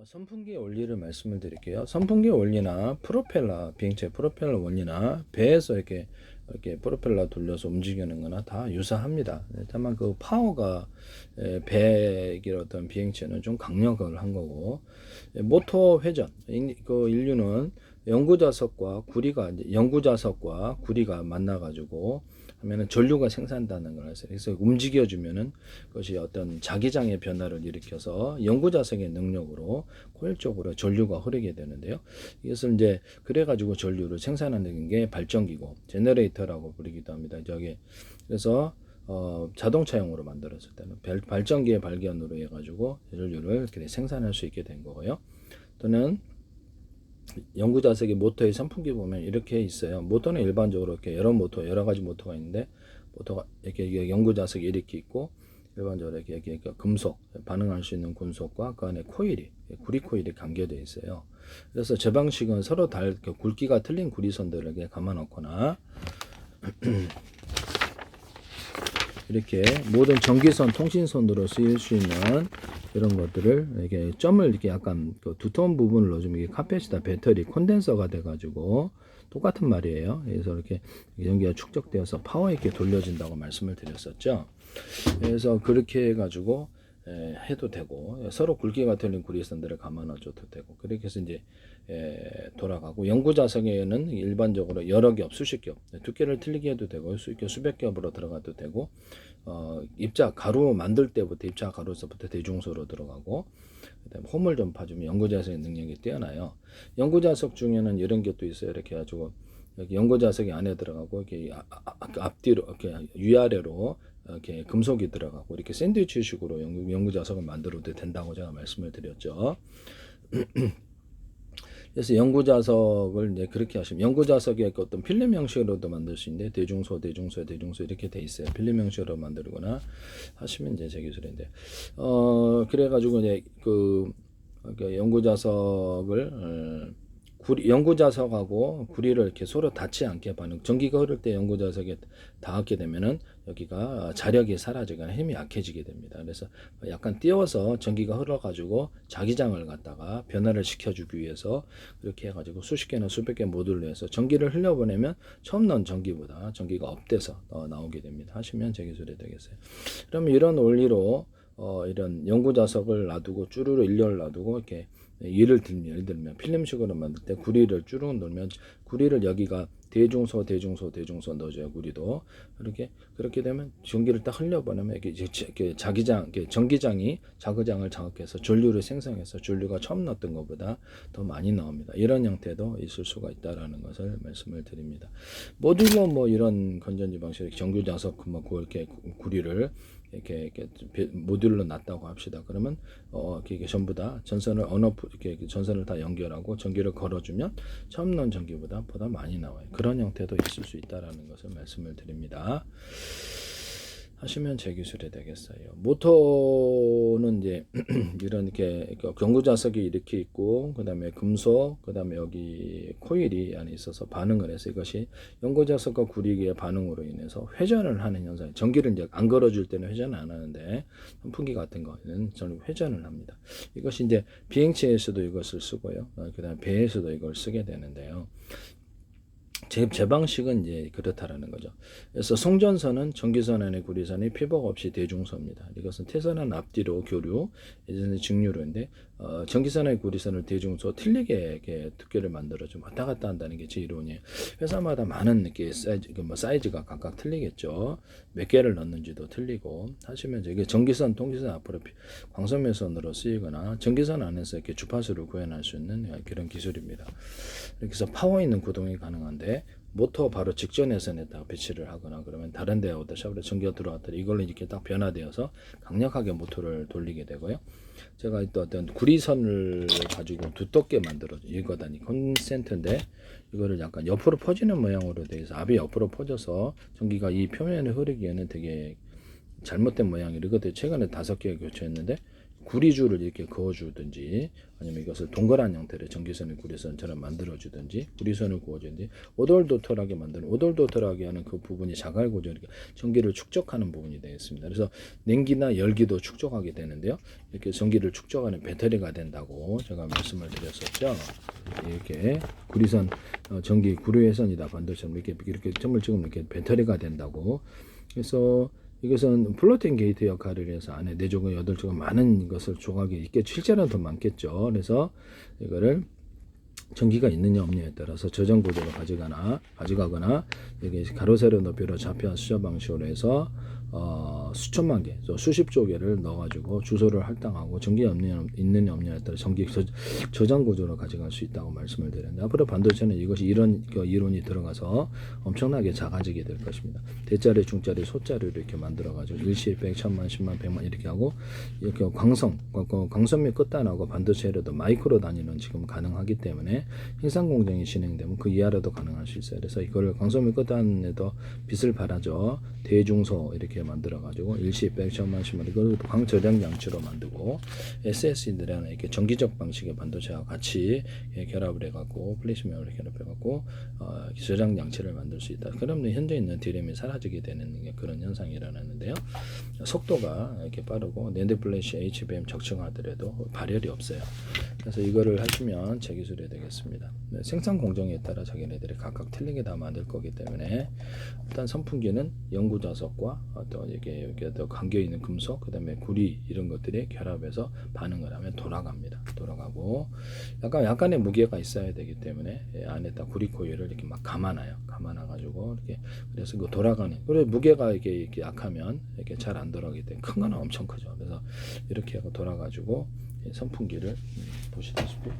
선풍기 원리를 말씀을 드릴게요. 선풍기 원리나 프로펠러, 비행체 프로펠러 원리나 배에서 이렇게 프로펠러 돌려서 움직이는 거나 다 유사합니다. 다만 그 파워가 배의 어떤 비행체는 좀 강력을 한 거고, 모터 회전, 그 인류는 연구자석과 구리가 만나가지고 하면은 전류가 생산되는 걸 했어요. 그래서 움직여주면은 그것이 어떤 자기장의 변화를 일으켜서 연구자석의 능력으로 효율적으로 전류가 흐르게 되는데요. 이것을 이제 그래가지고 전류를 생산하는 게 발전기고 제너레이터라고 부르기도 합니다. 그래서 자동차용으로 만들었을 때는 발전기의 발견으로 해가지고 전류를 이렇게 생산할 수 있게 된 거고요. 또는 연구자석의 모터의 선풍기 보면 이렇게 있어요. 모터는 일반적으로 이렇게 여러 가지 모터가 있는데, 모터가 이렇게 연구자석이 이렇게 있고, 일반적으로 이렇게 금속 반응할 수 있는 금속과 그 안에 구리 코일이 감겨져 있어요. 그래서 제 방식은 서로 굵기가 틀린 구리선들을 이렇게 감아놓거나 이렇게 모든 전기선, 통신선으로 쓰일 수 있는 이런 것들을 이렇게 점을 이렇게 약간 그 두터운 부분을 넣어주면 이게 카페시터 배터리 콘덴서가 돼가지고 똑같은 말이에요. 그래서 이렇게 전기가 축적되어서 파워 있게 돌려진다고 말씀을 드렸었죠. 그래서 그렇게 해가지고 해도 되고, 서로 굵기가 틀린 구리선들을 감아 넣어줘도 되고, 그렇게 해서 이제 돌아가고, 연구자석에는 일반적으로 여러 겹, 수십 겹, 두께를 틀리게 해도 되고 수백 겹으로 들어가도 되고, 입자 가루 만들 때부터 입자 가루서부터 대중소로 들어가고, 그다음에 홈을 좀 파주면 연구자석의 능력이 뛰어나요. 연구자석 중에는 이런 것도 있어요. 이렇게 해가지고 여기 연구자석이 안에 들어가고 이렇게 앞뒤로 이렇게 위아래로 이렇게 금속이 들어가고 이렇게 샌드위치식으로 연구자석을 만들어도 된다고 제가 말씀을 드렸죠. 그래서 연구자석을 이제 그렇게 하시면, 연구자석의 어떤 필름 형식으로도 만들 수 있는데, 대중소 이렇게 돼 있어요. 필름 형식으로 만들거나 하시면 이제 제 기술인데, 그래가지고 이제 연구자석을 연구자석하고 구리를 이렇게 서로 닿지 않게 전기가 흐를 때 연구자석에 닿게 되면은 여기가 자력이 사라지거나 힘이 약해지게 됩니다. 그래서 약간 띄워서 전기가 흘러가지고 자기장을 갖다가 변화를 시켜주기 위해서 그렇게 해가지고 수십 개나 수백 개 모듈로 해서 전기를 흘려보내면 처음 넣은 전기보다 전기가 업돼서 나오게 됩니다. 하시면 제 기술이 되겠어요. 그러면 이런 원리로 이런 연구자석을 놔두고 쭈루루 일렬 놔두고 이렇게 예를 들면 필름식으로 만들 때 구리를 쭈르륵 넣으면, 구리를 여기가 대중소 넣어줘요. 구리도 그렇게 되면 전기를 딱 흘려보내면 이게 전기장이 자기장을 자극해서 전류를 생성해서 전류가 처음 넣었던 것보다 더 많이 나옵니다. 이런 형태도 있을 수가 있다라는 것을 말씀을 드립니다. 모듈러 이런 건전지 방식, 정규자석 이렇게 구리를 이렇게 모듈로 놨다고 합시다. 그러면 이게 전부 다 이렇게 전선을 다 연결하고 전기를 걸어주면 처음 넣은 전기보다 많이 나와요. 그런 형태도 있을 수 있다라는 것을 말씀을 드립니다. 하시면 제 기술이 되겠어요. 모터는 이제 이런 이렇게 경구자석이 이렇게 있고, 그 다음에 금속, 그 다음에 여기 코일이 안에 있어서 반응을 해서 이것이 연구자석과 구리기의 반응으로 인해서 회전을 하는 현상. 전기를 이제 안 걸어줄 때는 회전을 안 하는데 선풍기 같은 거는 저는 회전을 합니다. 이것이 이제 비행체에서도 이것을 쓰고요. 그 다음에 배에서도 이걸 쓰게 되는데요. 제 방식은 이제 그렇다라는 거죠. 그래서 송전선은 전기선 안에 구리선이 피복 없이 대중소입니다. 이것은 태선은 앞뒤로 교류, 예전에 직류로인데, 전기선 안에 구리선을 대중소 틀리게 이렇게 두께를 만들어 좀 왔다 갔다 한다는 게 제 이론이에요. 회사마다 많은 이렇게 사이즈가 각각 틀리겠죠. 몇 개를 넣는지도 틀리고 하시면 이게 전기선, 통기선 앞으로 광선면선으로 쓰이거나 전기선 안에서 이렇게 주파수를 구현할 수 있는 그런 기술입니다. 이렇게 해서 파워 있는 구동이 가능한데, 모터 바로 직전에선에다 배치를 하거나 그러면 다른 데하고도 샤프트 전기가 들어왔더니 이걸로 이렇게 딱 변화되어서 강력하게 모터를 돌리게 되고요. 제가 또 어떤 구리선을 가지고 두껍게 만들어줘. 이거다니 콘센트인데 이거를 약간 옆으로 퍼지는 모양으로 되어 있어. 압이 옆으로 퍼져서 전기가 이 표면에 흐르기에는 되게 잘못된 모양이거든요. 최근에 5개 교체했는데 구리줄을 이렇게 그어주든지 아니면 이것을 동그란 형태의 전기선을 구리선처럼 만들어주든지 구리선을 구워주든지 오돌도돌하게 만드는 오돌도돌하게 하는 그 부분이 자갈구조 이렇게 전기를 축적하는 부분이 되겠습니다. 그래서 냉기나 열기도 축적하게 되는데요. 이렇게 전기를 축적하는 배터리가 된다고 제가 말씀을 드렸었죠. 이렇게 구리선 전기 구리회선이다 반도체는 이렇게 점을 찍으면 이렇게 배터리가 된다고. 그래서 이것은 플로팅 게이트 역할을 해서 안에 4조각, 8조각 많은 것을 조각이 있겠죠. 실제로는 더 많겠죠. 그래서 이거를 전기가 있느냐 없느냐에 따라서 저장 구조로 가져가거나 여기 가로 세로 높이로 좌표 수저 방식으로 해서 수천만 개, 수십조 개를 넣어가지고 주소를 할당하고 전기 있느냐 없느냐에 따라 전기 저장 구조로 가져갈 수 있다고 말씀을 드렸는데 앞으로 반도체는 이것이 이런 이론이 들어가서 엄청나게 작아지게 될 것입니다. 대자리, 중자리, 소자리를 이렇게 만들어가지고 일시, 100, 1000만, 10만, 100만 이렇게 하고 이렇게 광선 및 끝단하고 반도체로도 마이크로 단위는 지금 가능하기 때문에 생산 공정이 진행되면 그 이하로도 가능할 수 있어요. 그래서 이거를 광선 및 끝단에도 빛을 발하죠. 대중소 이렇게 만들어가지고 일시, 100, 1000만, 10만 이걸 광저장 장치로 만들고 SSD라는 이렇게 전기적 방식의 반도체와 같이 결합을 해갖고 플래시메모리 결합해갖고 저장 장치를 만들 수 있다. 그러면 현재 있는 디램이 사라지게 되는 그런 현상이 일어나는데요. 속도가 이렇게 빠르고 낸드 플래시 HBM 적층하더라도 발열이 없어요. 그래서 이거를 하시면 제 기술이 되겠습니다. 생산 공정에 따라 자기네들이 각각 틀리게 다 만들 거기 때문에 일단 선풍기는 연구 자석과 어떤 이게 여기에 감겨 있는 금속, 그다음에 구리 이런 것들이 결합해서 반응을 하면 돌아가고 약간의 무게가 있어야 되기 때문에 안에다 구리 코일을 이렇게 막 감아놔가지고 이렇게 그래서 그 돌아가는 그래 무게가 이렇게 약하면 이렇게 잘 안 돌아가기 때문에 큰 거는 엄청 크죠. 그래서 이렇게 하고 돌아가지고 선풍기를 보시다시피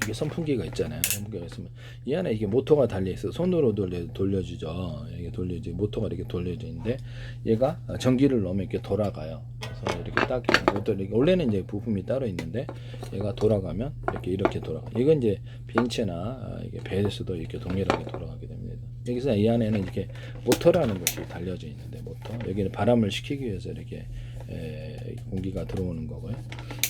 이게 선풍기가 있잖아요. 선풍기가 있으면 이 안에 이게 모터가 달려 있어. 손으로 돌려주죠. 이게 돌려지 모터가 이렇게 돌려져 있는데 얘가 전기를 넣으면 이렇게 돌아가요. 그래서 이렇게 딱 모터 이렇게 원래는 이제 부품이 따로 있는데 얘가 돌아가면 이렇게 돌아가. 이건 이제 비행체나 이게 배에서도 이렇게 동일하게 돌아가게 됩니다. 여기서 이 안에는 이렇게 모터라는 것이 달려져 있는데 모터 여기는 바람을 식히기 위해서 이렇게 공기가 들어오는 거고요.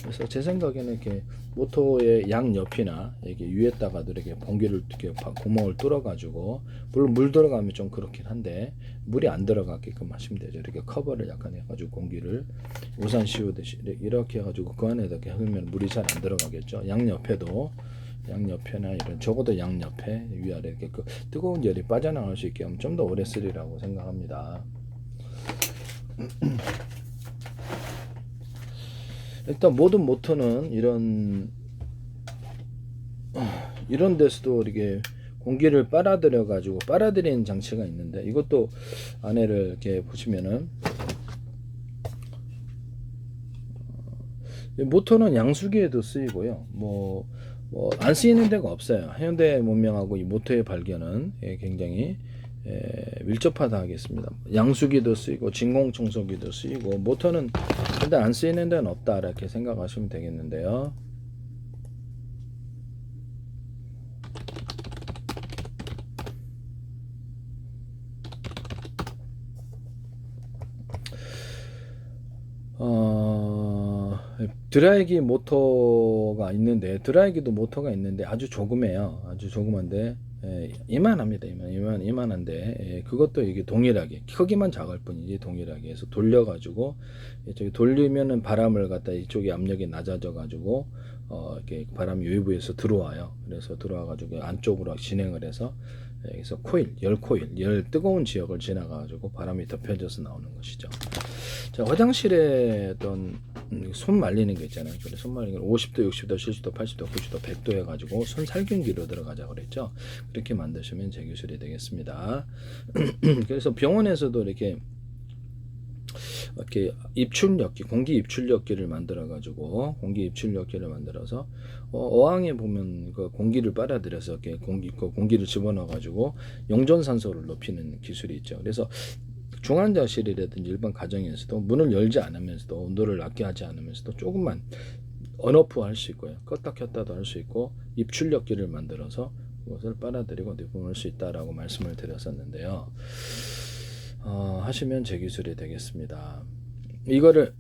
그래서 제 생각에는 이렇게 모터의 양 옆이나 이렇게 위에다가도 이렇게 공기를 이렇게 구멍을 뚫어가지고 물론 물 들어가면 좀 그렇긴 한데 물이 안 들어가게끔 하시면 되죠. 이렇게 커버를 약간 해가지고 공기를 우산 씌우듯이 이렇게 해가지고 그 안에다 이렇게 하면 물이 잘 안 들어가겠죠. 양 옆에나 이런 적어도 양 옆에 위아래 이렇게 그 뜨거운 열이 빠져나갈 수 있게 하면 좀 더 오래 쓰리라고 생각합니다. 일단 모든 모터는 이런 데서도 이렇게 공기를 빨아들여 가지고 빨아들이는 장치가 있는데 이것도 안에를 이렇게 보시면은 모터는 양수기에도 쓰이고요. 뭐 안 쓰이는 데가 없어요. 현대 문명하고 이 모터의 발견은 굉장히 밀접하다 하겠습니다. 양수기도 쓰이고 진공청소기도 쓰이고 모터는 일단 안 쓰이는 데는 없다 이렇게 생각하시면 되겠는데요. 드라이기 모터가 있는데 드라이기도 모터가 있는데 아주 조그매요. 아주 조그만데 이만합니다. 이만한데 그것도 이게 동일하게 크기만 작을 뿐이지 동일하게 해서 돌려가지고 이쪽에 돌리면은 바람을 갖다 이쪽에 압력이 낮아져 가지고 이렇게 바람이 외부에서 들어와요. 그래서 들어와가지고 안쪽으로 진행을 해서 여기서 열 뜨거운 지역을 지나가지고 바람이 덮여져서 나오는 것이죠. 자, 화장실에 어떤 손 말리는 게 있잖아요. 그래서 손 말리는 걸 50도, 60도, 70도, 80도, 90도, 100도 해가지고 손 살균기로 들어가자 그랬죠. 그렇게 만드시면 제 기술이 되겠습니다. 그래서 병원에서도 이렇게 입출력기, 공기 입출력기를 만들어서 어항에 보면 그 공기를 빨아들여서 이렇게 공기를 집어넣어가지고 용존산소를 높이는 기술이 있죠. 그래서 중환자실이라든지 일반 가정에서도 문을 열지 않으면서도 온도를 낮게 하지 않으면서도 조금만 언오프 할 수 있고요. 껐다 켰다도 할 수 있고 입출력기를 만들어서 그것을 빨아들이고 내뿜을 수 있다라고 말씀을 드렸었는데요. 하시면 제 기술이 되겠습니다. 이거를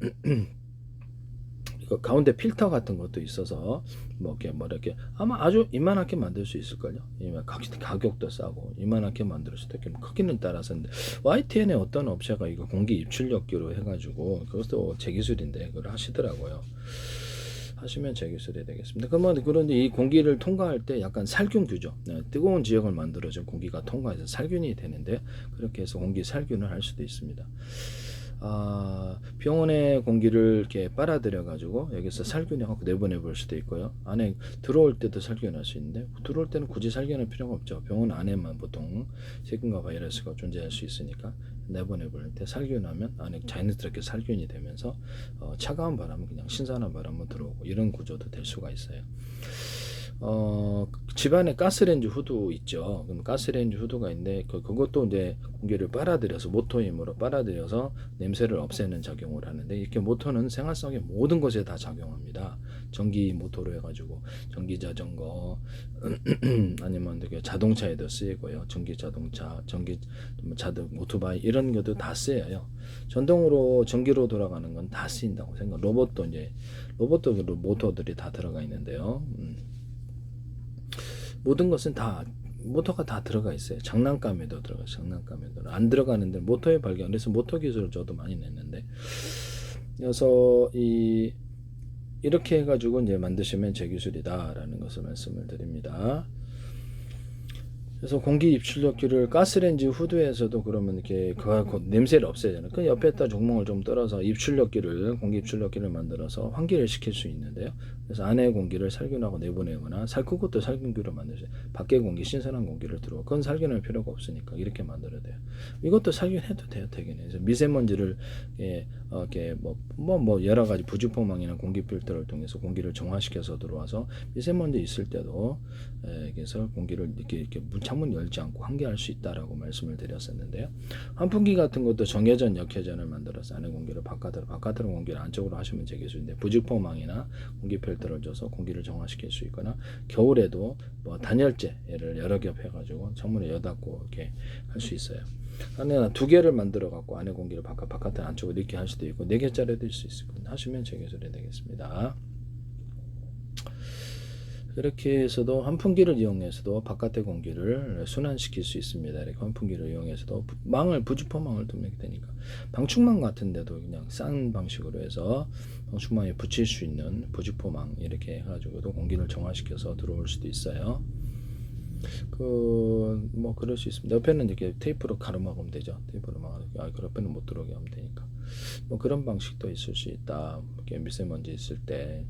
이거 가운데 필터 같은 것도 있어서 뭐 이렇게 아마 아주 이만하게 만들 수 있을걸요. 가격도 싸고 이만하게 만들 수도 있고 크기는 따라서인데 YTN의 어떤 업체가 이거 공기 입출력기로 해가지고 그것도 제 기술인데 그걸 하시더라고요. 하시면 제 기술이 되겠습니다. 그런데 이 공기를 통과할 때 약간 살균규죠. 뜨거운 지역을 만들어준 공기가 통과해서 살균이 되는데 그렇게 해서 공기 살균을 할 수도 있습니다. 병원의 공기를 이렇게 빨아들여 가지고 여기서 살균해갖고 내보내 볼 수도 있고요. 안에 들어올 때도 살균할 수 있는데 들어올 때는 굳이 살균할 필요가 없죠. 병원 안에만 보통 세균과 바이러스가 존재할 수 있으니까 내보내 볼 때 살균하면 안에 자연스럽게 살균이 되면서 차가운 바람은 그냥 신선한 바람은 들어오고 이런 구조도 될 수가 있어요. 집안에 가스레인지 후드 있죠. 그럼 가스레인지 후드가 있는데 그것도 이제 공기를 빨아들여서 모터 힘으로 빨아들여서 냄새를 없애는 작용을 하는데 이렇게 모터는 생활성의 모든 것에 다 작용합니다. 전기 모터로 해가지고 전기 자전거 아니면 되게 자동차에도 쓰이고요. 전기 자동차, 전기 자동 오토바이 이런 것도 다 쓰여요. 전동으로 전기로 돌아가는 건 다 쓰인다고 생각. 로봇도 모터들이 다 들어가 있는데요. 모든 것은 다 모터가 다 들어가 있어요. 장난감에도 들어가요. 장난감에도 안 들어가는데 모터의 발견. 그래서 모터 기술을 저도 많이 냈는데 그래서 이렇게 해가지고 이제 만드시면 제 기술이다라는 것을 말씀을 드립니다. 그래서 공기 입출력기를 가스레인지 후드에서도 그러면 이렇게 그 냄새를 없애잖아요. 그 옆에다 종목을 좀 떨어서 공기 입출력기를 만들어서 환기를 시킬 수 있는데요. 그래서 안에 공기를 살균하고 내보내거나 그것도 살균기로 만들어요. 밖에 공기, 신선한 공기를 들어오고 그건 살균할 필요가 없으니까 이렇게 만들어야 돼요. 이것도 살균해도 돼요, 되긴. 그래서 미세먼지를 이렇게 뭐 여러 가지 부직포망이나 공기 필터를 통해서 공기를 정화시켜서 들어와서 미세먼지 있을 때도 그래서 공기를 이렇게 창문 열지 않고 환기할 수 있다라고 말씀을 드렸었는데요. 환풍기 같은 것도 정회전, 역회전을 만들어서 안에 공기를 바깥으로 공기를 안쪽으로 하시면 제 기술인데 부직포망이나 공기 필터를 줘서 공기를 정화시킬 수 있거나 겨울에도 뭐 단열재를 여러 겹 해가지고 창문을 여닫고 이렇게 할 수 있어요. 안에 두 개를 만들어 갖고 안에 공기를 바깥에 안쪽으로 넣게 할 수도 있고 4개짜리도 있을 수 있고 하시면 제 기술이 되겠습니다. 이렇게 해서도 환풍기를 이용해서도 바깥의 공기를 순환시킬 수 있습니다. 이렇게 환풍기를 이용해서도 부직포망을 두면 되니까 방충망 같은 데도 그냥 싼 방식으로 해서 방충망에 붙일 수 있는 부직포망 이렇게 해가지고도 공기를 정화시켜서 들어올 수도 있어요. 뭐 그럴 수 있습니다. 옆에는 이렇게 테이프로 가로막으면 되죠. 테이프로 막아 그 옆에는 못 들어오게 하면 되니까 뭐 그런 방식도 있을 수 있다. 이렇게 미세먼지 있을 때.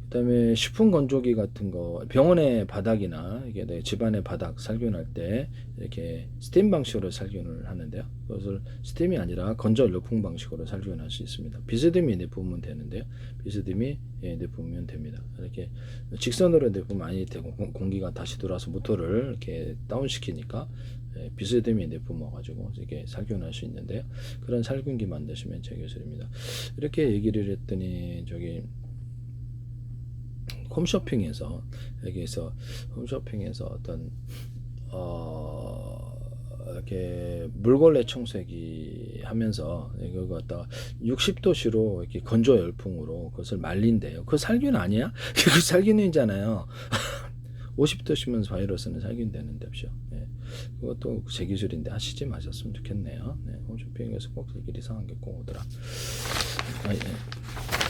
그다음에 식품 건조기 같은 거 병원의 바닥이나 이게 내 집안의 바닥 살균할 때 이렇게 스팀 방식으로 살균을 하는데요. 그것을 스팀이 아니라 건조 열풍 방식으로 살균할 수 있습니다. 비스듬히 내뿜으면 되는데요. 비스듬히 내뿜으면 됩니다. 이렇게 직선으로 내뿜으면 많이 되고 공기가 다시 들어와서 모터를 이렇게 다운시키니까 비스듬히 내뿜어 가지고 이렇게 살균할 수 있는데요. 그런 살균기 만드시면 제 기술입니다. 이렇게 얘기를 했더니 홈쇼핑에서 여기에서 홈쇼핑에서 어떤 이렇게 물걸레 청소기 하면서 이거 갖다가 60도씨로 이렇게 건조 열풍으로 그것을 말린대요. 그 살균 아니야? 그 살균이잖아요. 50도씨면 바이러스는 살균되는데요. 네. 그것도 제 기술인데 하시지 마셨으면 좋겠네요. 네. 홈쇼핑에서 꼭 얘기를 이상한 게 꼭 오더라.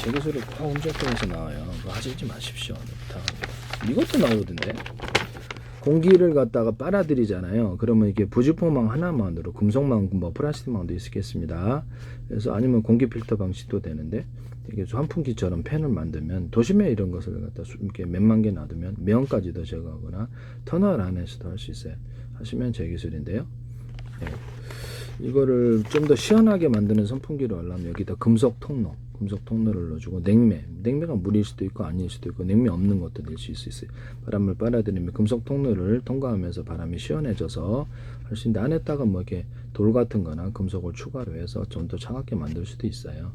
제 기술이 꼭 홈쇼핑에서 나와요. 그거 하시지 마십시오. 부탁합니다. 이것도 나오던데. 공기를 갖다가 빨아들이잖아요. 그러면 이게 부직포망 하나만으로 금속망, 뭐 플라스틱망도 있겠습니다. 그래서 아니면 공기 필터 방식도 되는데 이게 환풍기처럼 팬을 만들면 도심에 이런 것을 갖다 이렇게 몇만 개 놔두면 매연까지도 제거하거나 터널 안에서도 할 수 있어요. 하시면 제 기술인데요. 네. 이거를 좀 더 시원하게 만드는 선풍기로 하려면 여기다 금속 통로를 넣어주고 냉매가 물일 수도 있고 아닐 수도 있고 냉매 없는 것도 낼 수 있어요. 바람을 빨아들이면 금속 통로를 통과하면서 바람이 시원해져서 할 수 있는데 안에다가 뭐 이렇게 돌 같은 거나 금속을 추가로 해서 좀 더 차갑게 만들 수도 있어요.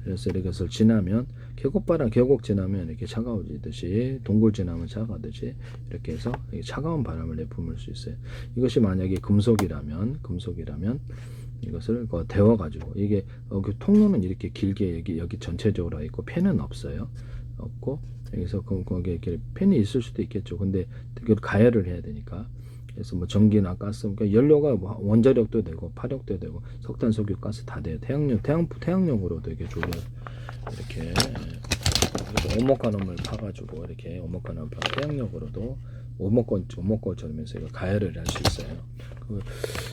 그래서 이것을 지나면 계곡 지나면 이렇게 차가워지듯이 동굴 지나면 차가워지듯이 이렇게 해서 차가운 바람을 내뿜을 수 있어요. 이것이 만약에 금속이라면 이것을 데워가지고 이게 그 통로는 이렇게 길게 여기 전체적으로 있고 팬은 없어요. 없고 여기서 거기에 이렇게 팬이 있을 수도 있겠죠. 근데 그걸 가열을 해야 되니까. 그래서 뭐 전기나 가스, 그러니까 연료가 뭐 원자력도 되고 파력도 되고 석탄, 석유, 가스 다 돼요. 태양력으로도 이게 조려 이렇게 오목가놈을 파가지고 이렇게 오목가놈을 파 태양력으로도 오목골처럼 해서 이거 가열을 할 수 있어요.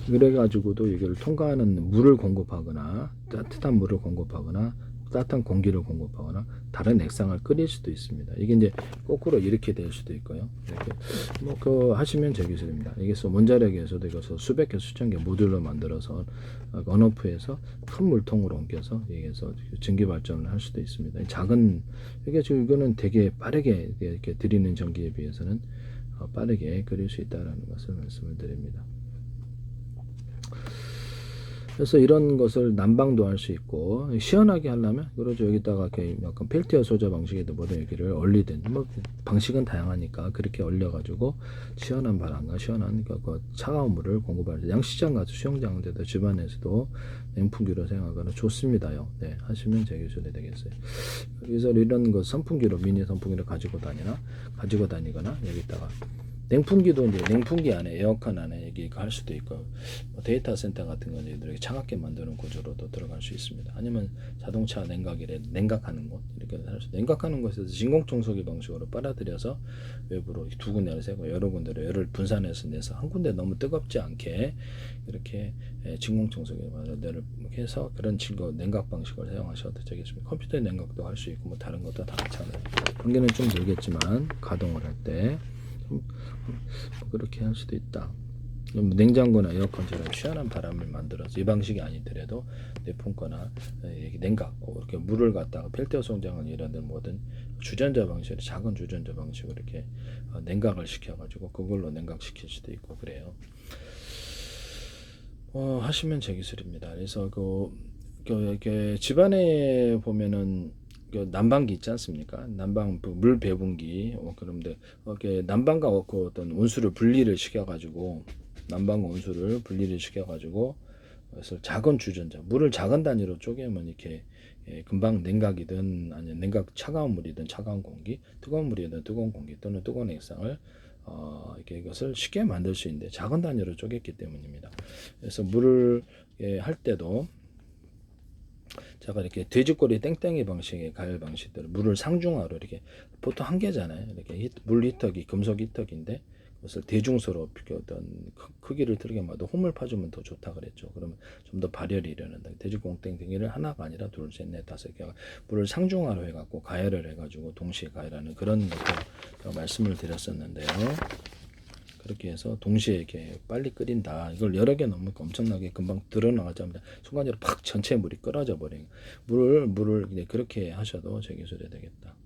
그래가지고도 이걸 통과하는 물을 공급하거나 따뜻한 물을 공급하거나 따뜻한 공기를 공급하거나 다른 액상을 끓일 수도 있습니다. 이게 이제 거꾸로 이렇게 될 수도 있고요. 이렇게 하시면 제 기술입니다. 이게서 원자력에서도 이것을 수백 개 수천 개 모듈로 만들어서 언오프에서 큰 물통으로 옮겨서 여기서 전기 발전을 할 수도 있습니다. 작은 이게 지금 이거는 되게 빠르게 이렇게 드리는 전기에 비해서는 빠르게 끓일 수 있다라는 것을 말씀을 드립니다. 그래서 이런 것을 난방도 할 수 있고 시원하게 하려면 그러죠. 여기다가 약간 펠티어 소자 방식에도 뭐든 여기를 얼리든 뭐 방식은 다양하니까 그렇게 얼려가지고 시원한 바람과 시원한 차가운 물을 공급할 양식장 가서 수영장인데도 집안에서도 냉풍기로 사용하거나 좋습니다요. 네, 하시면 제 기술이 되겠어요. 그래서 이런 거 선풍기로 미니 선풍기를 가지고 다니거나 여기다가 냉풍기도 이제 냉풍기 안에 에어컨 안에 여기 할 수도 있고 데이터 센터 같은 건 이렇게 차갑게 만드는 구조로도 들어갈 수 있습니다. 아니면 자동차 냉각하는 곳 이렇게 할 수. 냉각하는 곳에서 진공 청소기 방식으로 빨아들여서 외부로 두 군데를 세고 여러 군데로 열을 분산해서 내서 한 군데 너무 뜨겁지 않게 이렇게 진공 청소기를 해서 그런 냉각 방식을 사용하셔도 되겠습니다. 컴퓨터 냉각도 할 수 있고 뭐 다른 것도 다 괜찮아요. 관계는 좀 들겠지만 가동을 할 때. 그렇게 할 수도 있다. 냉장고나 에어컨처럼 시원한 바람을 만들어서 이 방식이 아니더라도 내품거나 냉각 이렇게 물을 갖다가 펠티어 송장을 이런 데 뭐든 주전자 방식으로 작은 주전자 방식으로 이렇게 냉각을 시켜가지고 그걸로 냉각시킬 수도 있고 그래요. 하시면 제 기술입니다. 그래서 이렇게 집안에 보면은 난방기 있지 않습니까? 난방 물 배분기. 그런데 난방과 어떤 온수를 분리를 시켜가지고 난방과 온수를 분리를 시켜가지고 그래서 작은 주전자 물을 작은 단위로 쪼개면 이렇게 금방 냉각이든 아니면 냉각 차가운 물이든 차가운 공기, 뜨거운 물이든 뜨거운 공기 또는 뜨거운 액상을 이렇게 이것을 쉽게 만들 수 있는데 작은 단위로 쪼갰기 때문입니다. 그래서 물을 할 때도 제가 이렇게 돼지꼬리 땡땡이 방식의 가열 방식들 물을 상중하로 이렇게 보통 한 개잖아요. 이렇게 물 히터기 금속 히터기인데 그것을 대중소로 어떤 크기를 틀게 봐도 홈을 파주면 더 좋다 그랬죠. 그러면 좀 더 발열이 일어난다. 돼지공 땡땡이를 하나가 아니라 둘, 셋, 넷, 다섯 개가 물을 상중하로 해갖고 가열을 해가지고 동시에 가열하는 그런 것도 말씀을 드렸었는데요. 그렇게 해서 동시에 이렇게 빨리 끓인다. 이걸 여러 개 넣으면 엄청나게 금방 드러나가자마자 순간적으로 팍 전체 물이 끓어져 버려요. 물을 이제 그렇게 하셔도 제 기술이 되겠다.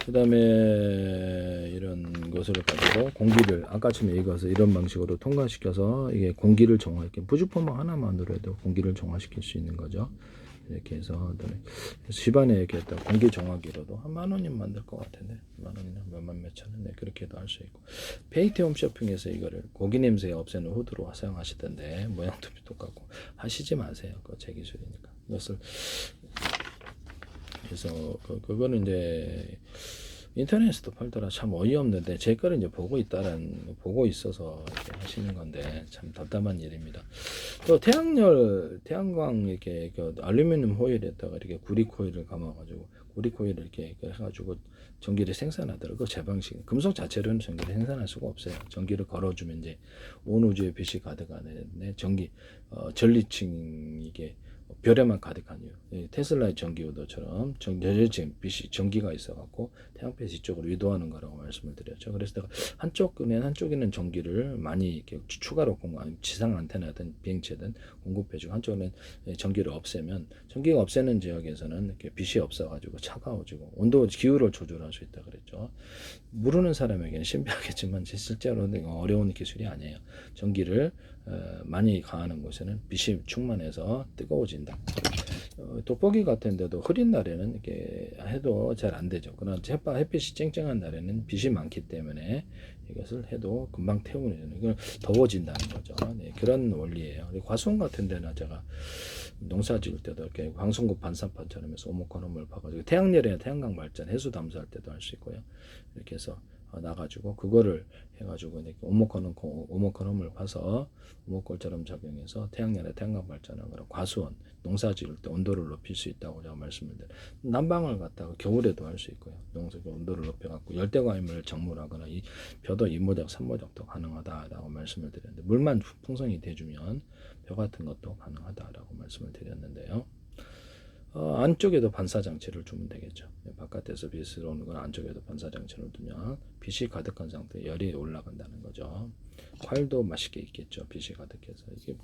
그 다음에 이런 것을 가지고 공기를 아까처럼 얘기해서 이런 방식으로 통과시켜서 이게 공기를 정화할게 부직포막 하나만으로 해도 공기를 정화시킬 수 있는 거죠. 이렇게 해서 집안에 이렇게 했다 공기 정화기로도 한 10,000원이면 만들 것 같은데 10,000원이나 몇만 몇천 원 그렇게도 할 수 있고 페이트 홈쇼핑에서 이거를 고기 냄새 없애는 후드로 사용하시던데 모양도 똑같고 하시지 마세요. 그거 제 기술이니까 이것을 그래서 그거는 이제 인터넷에서도 팔더라. 참 어이없는데 제 거를 이제 보고 있어서 이렇게 하시는 건데 참 답답한 일입니다. 또 태양광 이렇게 알루미늄 호일에다가 이렇게 구리 코일을 감아가지고 구리 코일을 이렇게 해가지고 전기를 생산하더라고. 그 제 방식. 금속 자체로는 전기를 생산할 수가 없어요. 전기를 걸어주면 이제 온 우주의 빛이 가득하네. 전리층 이게 별에만 가득한 이유. 테슬라의 전기요도처럼 빛이 전기가 있어갖고 태양빛 이쪽으로 유도하는 거라고 말씀을 드렸죠. 그래서 내가 한쪽에는 전기를 많이 이렇게 추가로 지상 안테나든 비행체든 공급해주고 한쪽에는 전기를 없애면 전기가 없애는 지역에서는 이렇게 빛이 없어가지고 차가워지고 온도 기후를 조절할 수 있다 그랬죠. 모르는 사람에게는 신비하겠지만 실제로는 어려운 기술이 아니에요. 전기를 많이 가하는 곳에는 빛이 충만해서 뜨거워진다. 돋보기 같은 데도 흐린 날에는 이렇게 해도 잘 안 되죠. 그러나 햇빛이 쨍쨍한 날에는 빛이 많기 때문에 이것을 해도 금방 태우는, 이걸 더워진다는 거죠. 네, 그런 원리예요. 과수원 같은 데는 제가 농사 지을 때도 이렇게 방송국 반사판처럼 해서 오목헌홈을 봐가지고 태양열이나 태양광 발전 해수 담수할 때도 할 수 있고요. 이렇게 해서 나가지고 그거를 해가지고 오목헌홈을 봐서 오목골처럼 작용해서 태양열에 태양광 발전하거나 과수원 농사 지을 때 온도를 높일 수 있다고 제가 말씀을 드려요. 난방을 갖다가 겨울에도 할 수 있고요. 농사 온도를 높여갖고 열대과일을 정물하거나 벼도 2모작 3모작도 가능하다라고 말씀을 드렸는데, 물만 풍성히 대주면 벼 같은 것도 가능하다라고 말씀을 드렸는데요. 안쪽에도 반사장치를 주면 되겠죠. 바깥에서 빛이 들어오는 건 안쪽에도 반사장치를 두면 빛이 가득한 상태에 열이 올라간다는 거죠. 과일도 맛있게 익겠죠. 빛이 가득해서. 이게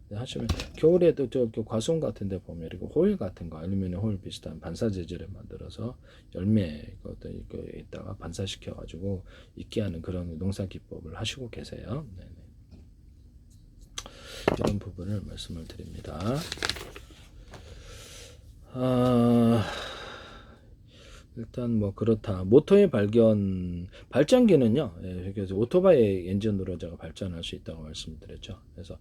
하시면 겨울에도 저 과수원 같은 데 보면 이렇게 호일 같은 거, 알루미늄 호일 비슷한 반사 재질을 만들어서 열매 것도 있다가 반사시켜 가지고 익게 하는 그런 농사 기법을 하시고 계세요. 네네. 이런 부분을 말씀을 드립니다. 일단 뭐 그렇다. 모터의 발전기는요. 그래서 오토바이 엔진으로 제가 발전할 수 있다고 말씀드렸죠. 그래서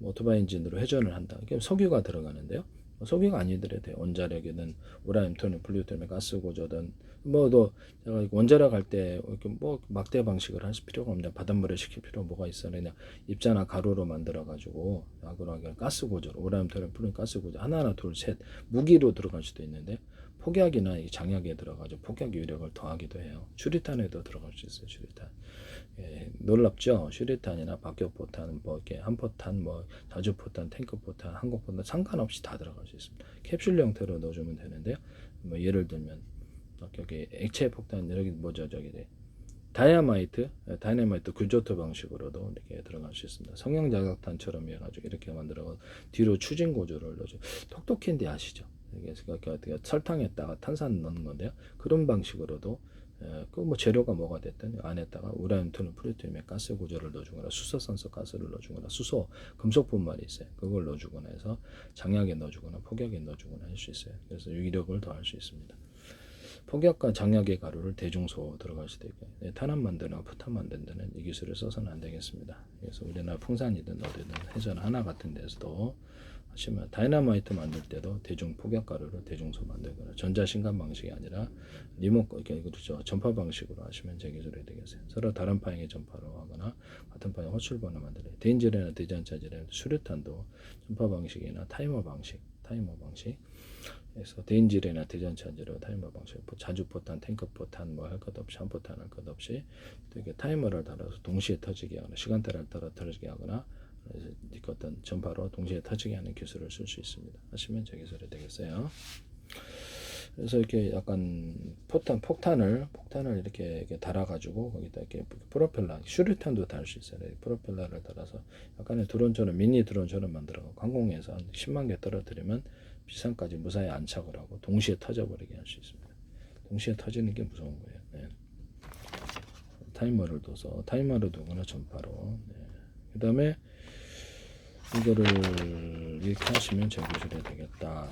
오토바이 엔진으로 회전을 한다. 이게 석유가 들어가는데요. 석유가 아니더라도 원자력이든 우라늄, 토륨, 플루토늄, 가스 구조든 뭐도 제가 원자력 할 때 이렇게 뭐 막대 방식을 할 필요가 없냐, 바닷물에 식힐 필요 뭐가 있어? 그냥 입자나 가루로 만들어 가지고 약으로 가스 구조로 우라늄, 토륨, 플루토늄 가스 구조 하나, 둘, 셋 무기로 들어갈 수도 있는데, 폭약이나 장약에 들어가죠. 폭약 유력을 더하기도 해요. 수리탄에도 들어갈 수 있어요. 수리탄. 놀랍죠? 수리탄이나 박격포탄, 뭐 이렇게 한포탄, 뭐 자주포탄, 탱크포탄, 항공포탄 상관없이 다 들어갈 수 있습니다. 캡슐 형태로 넣어주면 되는데요. 뭐 예를 들면 여기 액체 폭탄, 여기 뭐죠, 저기 다이너마이트 규조토 방식으로도 이렇게 들어갈 수 있습니다. 성형자각탄처럼 해가지고 이렇게 만들어 뒤로 추진 구조를 넣어줘. 톡톡캔디 아시죠? 이게 설탕에다가 탄산 넣는 건데요. 그런 방식으로도 그 뭐 재료가 뭐가 됐든 안에다가 우라늄, 토륨, 플루토늄의 가스 구조를 넣어주거나 수소산소 가스를 넣어주거나 수소 금속 분말이 있어요. 그걸 넣어주거나 해서 장약에 넣어주거나 폭약에 넣어주거나 할 수 있어요. 그래서 유기력을 더할 수 있습니다. 폭약과 장약의 가루를 대중소 들어갈 수도 있고, 탄환 만드나 포탄 만드는 데는 이 기술을 써서는 안 되겠습니다. 그래서 우리나라 풍산이든 어디든 해전 하나 같은 데서도 하시면 다이너마이트 만들 때도 대중 폭약 가루를 대중소 만들거나 전자신간 방식이 아니라 그렇죠. 전파 방식으로 하시면 제 기술이 되겠어요. 서로 다른 파형의 전파로 하거나 같은 파형 호출번호 만들어요. 대인질이나 대전차질이나 수류탄도 전파 방식이나 타이머 방식 그래서 대인질이나 대전차지로 타이머 방식, 자주포탄, 탱크포탄 뭐 할 것 없이 한포탄 할 것 없이 이렇게 타이머를 달아서 동시에 터지게 하거나 시간대를 따라 터지게 하거나 어떤 전파로 동시에 터지게 하는 기술을 쓸 수 있습니다. 하시면 제 기술이 되겠어요. 그래서 이렇게 약간 폭탄을 이렇게 달아가지고 거기다 이렇게 프로펠러, 슈리탄도 달 수 있어요. 프로펠러를 달아서 약간의 드론처럼 미니 드론처럼 만들어 항공에서 한 10만 개 떨어뜨리면 비상까지 무사히 안착을 하고 동시에 터져버리게 할 수 있습니다. 동시에 터지는 게 무서운 거예요. 네. 타이머를 둬서 타이머로 두거나 전파로. 네. 그 다음에 이거를 이렇게 하시면 제 기술이 되겠다.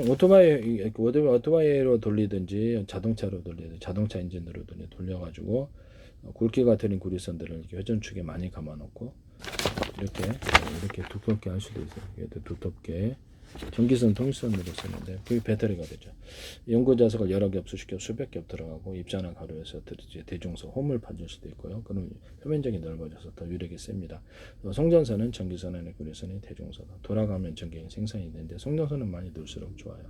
오토바이로 돌리든지 자동차로 돌리든지 자동차 엔진으로 돌려가지고 굵기가 들인 구리선들을 이렇게 회전축에 많이 감아놓고 이렇게 두껍게 할 수도 있어요. 이렇게 두껍게 전기선 통일선으로 쓰는데 그게 배터리가 되죠. 연구자석을 여러 겹, 수십 겹, 수백 겹 들어가고 입자나 가루에서 대중소 홈을 파줄 수도 있고요. 그럼 표면적이 넓어져서 더 유력이 셉니다. 송전선은 전기선의 구리선이 대중소다. 돌아가면 전기가 생산이 되는데 송전선은 많이 넣을수록 좋아요.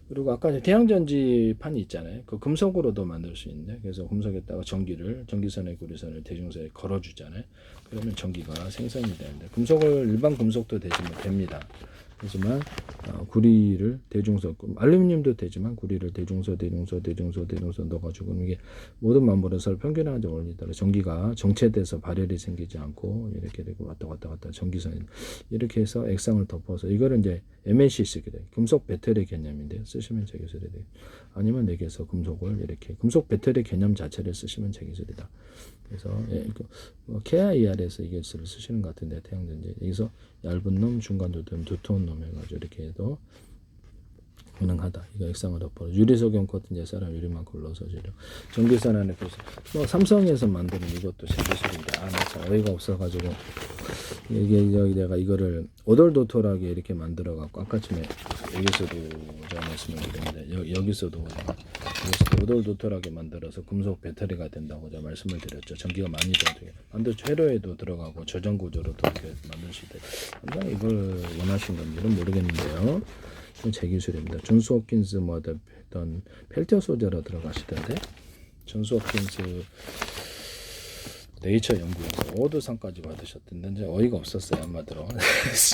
그리고 아까 태양전지판이 있잖아요. 그 금속으로도 만들 수 있는데, 그래서 금속에다가 전기선의 구리선을 대중소에 걸어주잖아요. 그러면 전기가 생산이 되는데, 일반 금속도 되시면 됩니다. 하지만 구리를 대중소, 알루미늄도 되지만 구리를 대중소 넣어가지고 이게 모든 만물에서 평균하게 올리더라 전기가 정체돼서 발열이 생기지 않고 이렇게 되고 왔다 갔다 전기선 이렇게 해서 액상을 덮어서 이거를 이제 MNC 쓰게 돼요. 금속 배터리 개념인데 쓰시면 제기술이 돼요. 아니면 여기에서 금속을 이렇게 금속 배터리 개념 자체를 쓰시면 제기술이다. 그래서 KIR에서 이것을 쓰시는 것 같은데 태양전지 여기서 얇은 놈, 중간 두터운 놈 해가지고 이렇게 해도 가능하다. 이거 액상을 덮어 유리석용 코팅 예사람 유리만 걸러서 주려 전기선 안에 그래서 삼성에서 만드는 이것도 제기술인데 참 어이가 없어가지고 이게 여기 내가 이거를 오돌도돌하게 이렇게 만들어 갖고 아까쯤에 여기서도 제가 말씀을 드렸는데 여기서도 오돌도돌하게 만들어서 금속 배터리가 된다고 제가 말씀을 드렸죠. 전기가 많이 들어요. 반도체 회로에도 들어가고 저전 구조로도 이렇게 만들 수 있다. 항상 이걸 원하신 건지는 모르겠는데요. 제기술입니다. 존스 홉킨스 어떤 펠티어 소재로 들어가시던데 존스 홉킨스 네이처 연구에서 오드상까지 받으셨던데 어이가 없었어요. 한마디로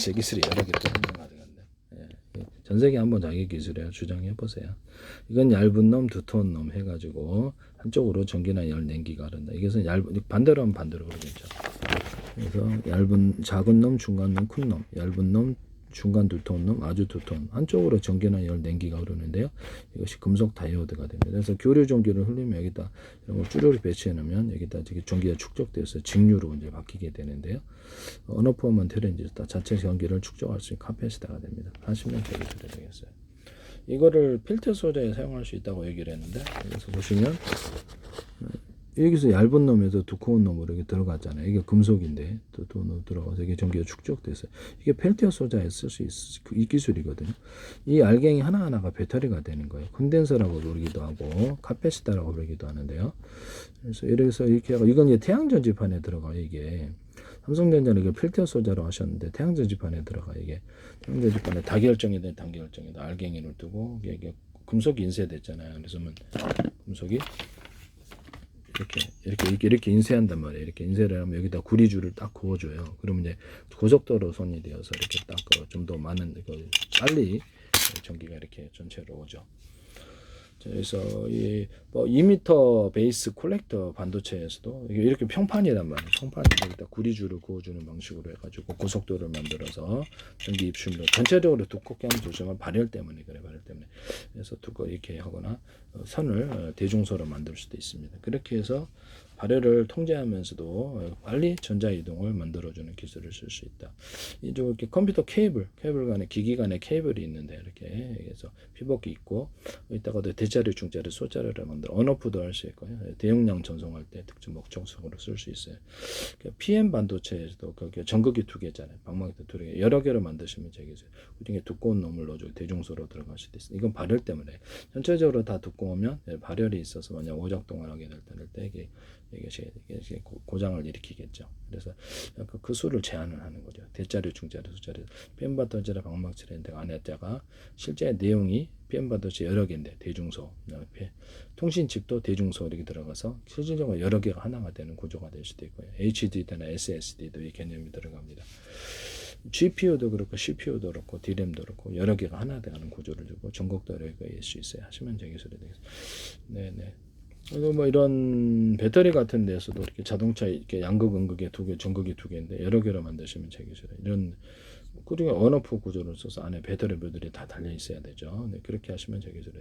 제기술이 여러 개를 설명하던데 전 세계 한번 자기 기술이야 주장해 보세요. 이건 얇은 놈, 두터운 놈 해가지고 한쪽으로 전기나 열 냉기가 흐른다. 이것은 얇은 반대로 하면 반대로 그러겠죠. 그래서 작은 놈, 중간 놈, 큰 놈, 얇은 놈, 중간 두터운 놈, 아주 두터운 한쪽으로 전기나 열 냉기가 흐르는데요. 이것이 금속 다이오드가 됩니다. 그래서 교류 전기를 흘리면 여기다 이런 걸 쭈루를 배치해 놓으면 여기다 전기가 축적돼서 직류로 이제 바뀌게 되는데요. 어느 포먼트는 이제 자체 전기를 축적할 수 있는 카패시터가 됩니다. 하시면 되겠어요. 이거를 필터 소재에 사용할 수 있다고 얘기를 했는데 여기서 보시면 여기서 얇은 놈에서 두꺼운 놈으로 이렇게 들어갔잖아요. 이게 금속인데 두꺼운 놈 들어가서 이게 전기가 축적돼서 이게 펠티어 소자에 쓸 수 이 기술이거든요. 이 알갱이 하나하나가 배터리가 되는 거예요. 컨덴서라고 부르기도 하고 카패시터라고 부르기도 하는데요. 그래서 이렇게 하고 이건 이제 태양전지판에 들어가요. 이게 삼성전자는 이게 펠티어 소자로 하셨는데 태양전지판에 들어가 이게 태양전지판에 다결정이든 단결정이든 알갱이를 두고 이게 금속이 인쇄됐잖아요. 그래서 금속이 이렇게 인쇄한단 말이에요. 이렇게 인쇄를 하면 여기다 구리줄을 딱 그어줘요. 그러면 이제 고속도로 손이 되어서 이렇게 딱 좀 더 많은 빨리 전기가 이렇게 전체로 오죠. 그래서 이 2m 베이스 콜렉터 반도체에서도 이렇게 평판이란 말이에요. 평판에 여기다 구리줄을 그어주는 방식으로 해가지고 고속도를 만들어서 전기 입출로 전체적으로 두껍게 하면 조정을 발열 때문에 그래 발열 때문에 그래서 두껍게 이렇게 하거나 선을 대중소로 만들 수도 있습니다. 그렇게 해서 발열을 통제하면서도 빨리 전자 이동을 만들어주는 기술을 쓸 수 있다. 이렇게 컴퓨터 케이블 간에 기기 간에 케이블이 있는데 이렇게 해서 피벗기 있고 이따가도 대자리, 중자리, 소자리를 만들어 언오프도 할 수 있고요. 대용량 전송할 때 특정 목적성으로 쓸 수 있어요. PM 반도체에서도 전극이 두 개잖아요. 방망이도 두 개, 여러 개로 만드시면 되겠어요. 그중에 두꺼운 놈을 넣어주고 대중소로 들어갈 수도 있어요. 이건 발열 때문에 전체적으로 다 두꺼우면 발열이 있어서 만약 오작동을 하게 될 때 이것이 고장을 일으키겠죠. 그래서 그 수를 제한을 하는 거죠. 대자리, 중자리, 소자리, PM 반도체랑 방망치인데 안에다가 실제 내용이 PM 반도체 여러 개인데 대중소, 통신칩도 대중소 이렇게 들어가서 실질적으로 여러 개가 하나가 되는 구조가 될 수도 있고요. HDD나 SSD도 이 개념이 들어갑니다. GPU도 그렇고 CPU도 그렇고 DRAM도 그렇고 여러 개가 하나 되는 구조를 주고 전극도 여러 개가 있을 수 있어요. 하시면 되겠어요. 네네. 그리고 이런 배터리 같은 데서도 이렇게 자동차 이렇게 양극, 음극에 두 개, 전극이 두 개인데 여러 개로 만드시면 되겠어요. 이런 그리고 언오프 구조를 써서 안에 배터리 묘들이 다 달려 있어야 되죠. 네, 그렇게 하시면 되겠어요.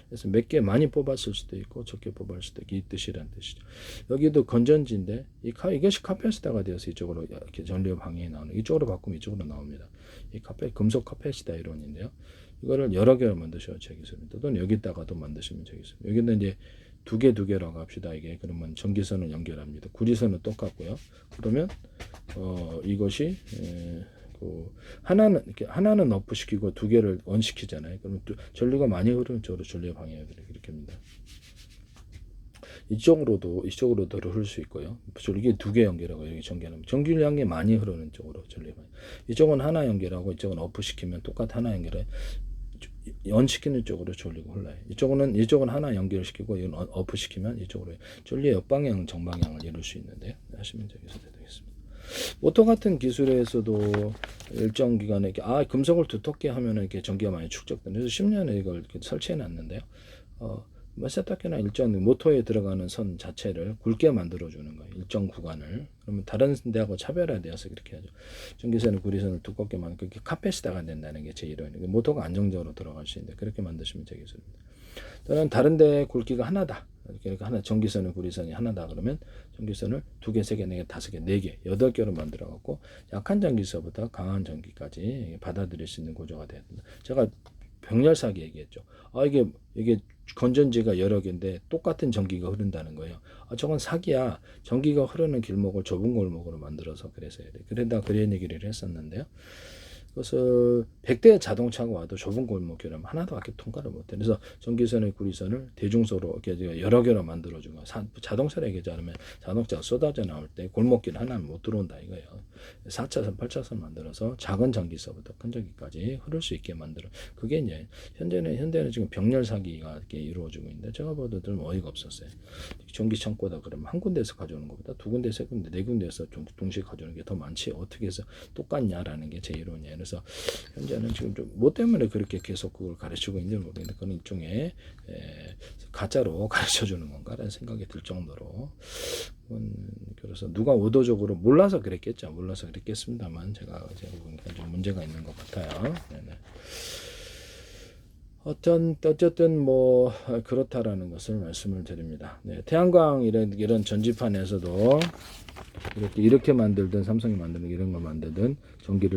그래서 몇 개 많이 뽑았을 수도 있고 적게 뽑았을 수도 있고 이 뜻이란 뜻이죠. 여기도 건전지인데 이것이 카패시터가 되어서 이쪽으로 이렇게 전류 방향이 나오는 이쪽으로 바꾸면 이쪽으로 나옵니다. 이 금속 카패시터 이론인데요. 이거를 여러 개로 만드셔도 되겠습니다. 또는 여기다가도 만드시면 되겠습니다. 여기는 이제 두 개라고 합시다. 이게 그러면 전기선을 연결합니다. 구리선은 똑같고요. 그러면 이것이 하나는 업시키고 두 개를 언시키잖아요. 그러면 전류가 많이 흐르는 쪽으로 전류 방향을 이렇게 합니다. 이쪽으로도 흐를 수 있고요. 이게 두 개 연결하고 여기 전기하면 전기량이 많이 흐르는 쪽으로 전류 방향. 이쪽은 하나 연결하고 이쪽은 업시키면 똑같이 하나 연결해. 연시키는 쪽으로 전류가 흘러요. 이쪽은 하나 연결시키고 이건 업시키면 이쪽으로 전류의 역방향, 정방향을 이룰 수 있는데요. 하시면 되겠습니다. 모터 같은 기술에서도 일정 기간에 이렇게 금속을 두텁게 하면은 이렇게 전기가 많이 축적되는. 그래서 10년에 이걸 이렇게 설치해 놨는데요. 세탁기나 일정 모터에 들어가는 선 자체를 굵게 만들어 주는 거예요. 일정 구간을. 그러면 다른 데하고 차별화되어서 그렇게 하죠. 전기선을 구리선을 두껍게 만들 그렇게 카페시다가 된다는 게 제 이론이에요. 모터가 안정적으로 돌아갈 수 있는데 그렇게 만드시면 제 기술입니다. 또는 다른 데 굵기가 하나다. 그러니까 하나 전기선을 구리선이 하나다 그러면 전기선을 2개, 3개, 4개, 5개, 4개, 8개로 만들어 갖고 약한 전기서부터 강한 전기까지 받아들일 수 있는 구조가 돼야 된다. 제가 병렬사기 얘기했죠. 이게 건전지가 여러 개인데 똑같은 전기가 흐른다는 거예요. 저건 사기야. 전기가 흐르는 길목을 좁은 골목으로 만들어서 그래서 해야 돼. 그러다 그런 얘기를 했었는데요. 그래서 100대 자동차가 와도 좁은 골목이라면 하나도 밖에 통과를 못해. 그래서 전기선의 구리선을 대중소로 이렇게 여러 개로 만들어주고 자동차를 얘기하자면 자동차가 쏟아져 나올 때 골목길 하나는 못 들어온다 이거예요. 4차선, 8차선 만들어서 작은 전기서부터 큰 전기까지 흐를 수 있게 만들어. 그게 이제 현대는 지금 병렬 사기가 이렇게 이루어지고 있는데 제가 봐도 좀 어이가 없었어요. 전기 창고다 그러면 한 군데서 가져오는 것보다 2군데, 3군데, 4군데에서 좀 동시에 가져오는 게 더 많지 어떻게 해서 똑같냐라는 게 제 이론이에요. 그래서 현재는 지금 좀 뭐 때문에 그렇게 계속 그걸 가르치고 있는지 모르겠는데 그건 일종의 가짜로 가르쳐 주는 건가라는 생각이 들 정도로 그래서 누가 의도적으로 몰라서 그랬겠죠. 몰라서 그랬겠습니다만 제가 보니까 좀 문제가 있는 것 같아요. 네네. 어쨌든 뭐 그렇다라는 것을 말씀을 드립니다. 네, 태양광 이런 전지판에서도 이렇게 만들든 삼성이 만드는 이런 거 만들든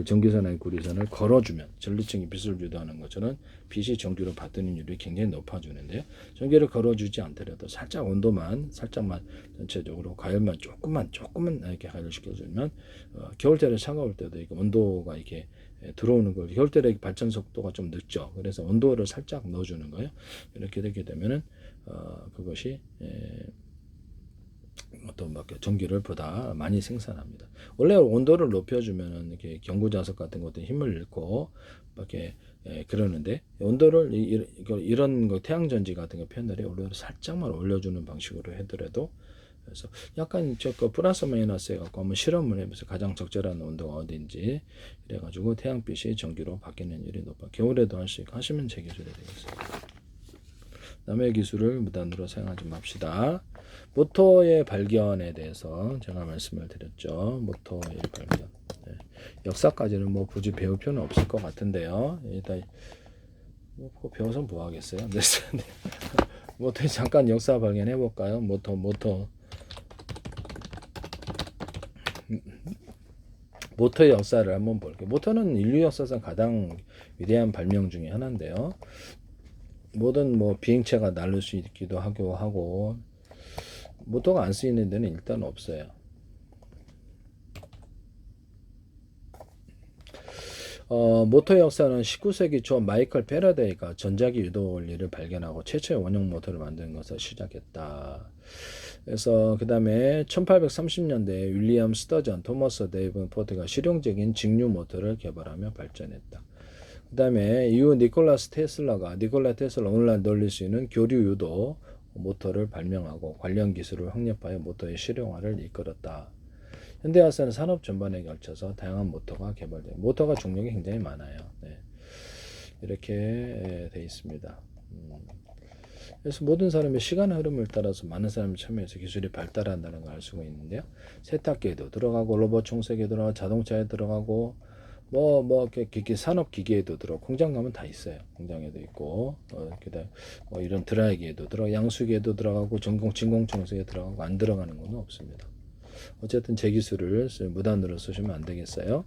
전기선의 구리선을 걸어주면 전리층이 빛을 유도하는 것처럼 빛이 전기로 받드는 율이 굉장히 높아지는데요. 전기를 걸어주지 않더라도 살짝 온도만 살짝만 전체적으로 가열만 조금만 이렇게 가열시켜주면 겨울철에 차가울 때도 이게 온도가 이렇게 들어오는 걸 겨울철에 발전 속도가 좀 늦죠. 그래서 온도를 살짝 넣어주는 거예요. 이렇게 되게 되면은 그것이 어떤 전기를 보다 많이 생산합니다. 원래 온도를 높여주면은 이렇게 경구자석 같은 것도 힘을 잃고 이렇게 그러는데 온도를 이런 거 태양전지 같은 거 패널에 온도를 살짝만 올려주는 방식으로 하더라도 그래서 약간 플러스 마이너스 해갖고 한번 실험을 해보세요. 가장 적절한 온도가 어딘지 그래가지고 태양빛이 전기로 바뀌는 일이 높아. 겨울에도 할 수 있고 하시면 제 기술이 되겠습니다. 남의 기술을 무단으로 사용하지 맙시다. 모터의 발견에 대해서 제가 말씀을 드렸죠. 모터의 발견. 네. 역사까지는 뭐 굳이 배울 필요는 없을 것 같은데요. 일단 뭐 배워서 뭐 하겠어요. 네. 모터의 잠깐 역사 발견해 볼까요? 모터의 역사를 한번 볼게요. 모터는 인류 역사상 가장 위대한 발명 중에 하나인데요. 모든 비행체가 날릴 수 있기도 하고 모터가 안 쓰이는 데는 일단 없어요. 모터 역사는 19세기 초 마이클 패러데이가 전자기 유도 원리를 발견하고 최초의 원형 모터를 만드는 것을 시작했다. 그래서 그 다음에 1830년대에 윌리엄 스터전, 토머스 데이븐포트가 실용적인 직류 모터를 개발하며 발전했다. 그 다음에 이후 니콜라 테슬라 오늘날 돌릴 수 있는 교류 유도 모터를 발명하고 관련 기술을 확립하여 모터의 실용화를 이끌었다. 현대화사는 산업 전반에 걸쳐서 다양한 모터가 개발돼요. 모터가 종류가 굉장히 많아요. 네. 이렇게 돼 있습니다. 그래서 모든 사람이 시간의 흐름을 따라서 많은 사람이 참여해서 기술이 발달한다는 걸 알 수가 있는데요. 세탁기에도 들어가고 로봇 청소기에 들어가고 자동차에 들어가고 이렇게 산업 기계에도 들어가고 공장 가면 다 있어요. 공장에도 있고 그다음 이런 드라이기에도 들어가고 양수기에도 들어가고 진공 청소기에 들어가고 안 들어가는 건 없습니다. 어쨌든 제 기술을 무단으로 쓰시면 안 되겠어요.